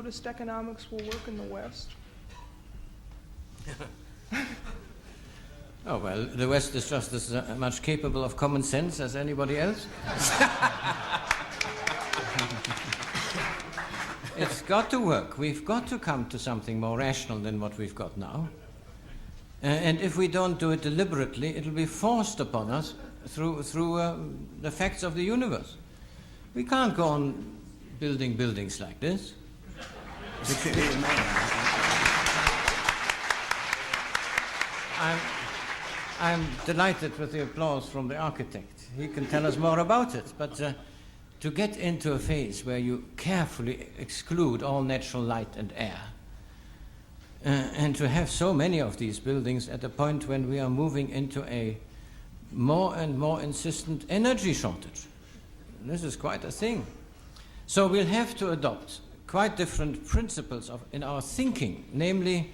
Buddhist economics will work in the West? Oh, well, the West is just as much capable of common sense as anybody else. It's got to work. We've got to come to something more rational than what we've got now. And if we don't do it deliberately, it'll be forced upon us through the facts of the universe. We can't go on building buildings like this. I'm delighted with the applause from the architect. He can tell us more about it. But to get into a phase where you carefully exclude all natural light and air, and to have so many of these buildings at a point when we are moving into a more and more insistent energy shortage. This is quite a thing. So we'll have to adopt quite different principles in our thinking, namely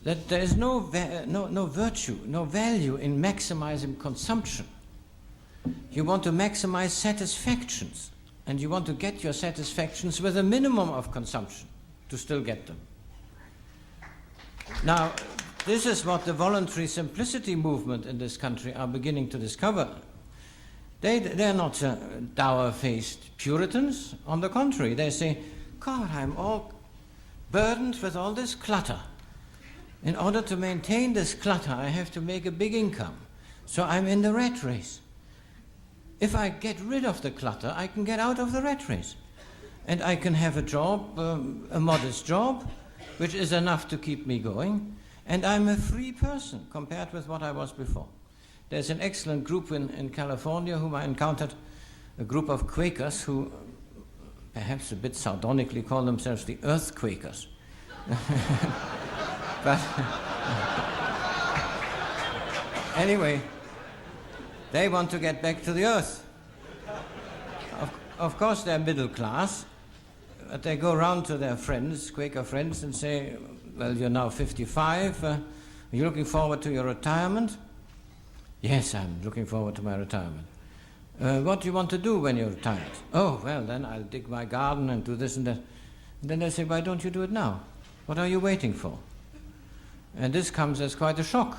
that there is no virtue, no value in maximizing consumption. You want to maximize satisfactions, and you want to get your satisfactions with a minimum of consumption to still get them. Now, this is what the voluntary simplicity movement in this country are beginning to discover. They're not dour-faced Puritans. On the contrary, they say, God, I'm all burdened with all this clutter. In order to maintain this clutter, I have to make a big income. So I'm in the rat race. If I get rid of the clutter, I can get out of the rat race. And I can have a job, a modest job, which is enough to keep me going. And I'm a free person compared with what I was before. There's an excellent group in California whom I encountered, a group of Quakers who perhaps a bit sardonically call themselves the Earth Quakers. But anyway, they want to get back to the earth. Of course, they're middle class, but they go around to their friends, Quaker friends, and say, well, you're now 55. Are you looking forward to your retirement? Yes, I'm looking forward to my retirement. What do you want to do when you're retired? Oh, well, then I'll dig my garden and do this and that. And then they say, why don't you do it now? What are you waiting for? And this comes as quite a shock.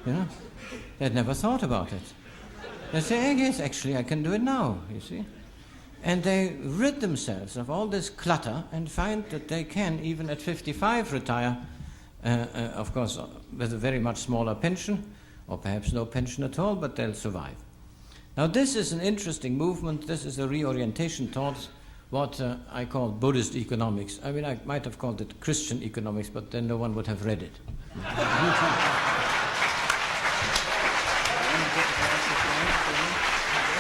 You know, they'd never thought about it. They say, yes, actually, I can do it now, you see. And they rid themselves of all this clutter and find that they can, even at 55, retire, of course, with a very much smaller pension, or perhaps no pension at all, but they'll survive. Now, this is an interesting movement. This is a reorientation towards what I call Buddhist economics. I mean, I might have called it Christian economics, but then no one would have read it.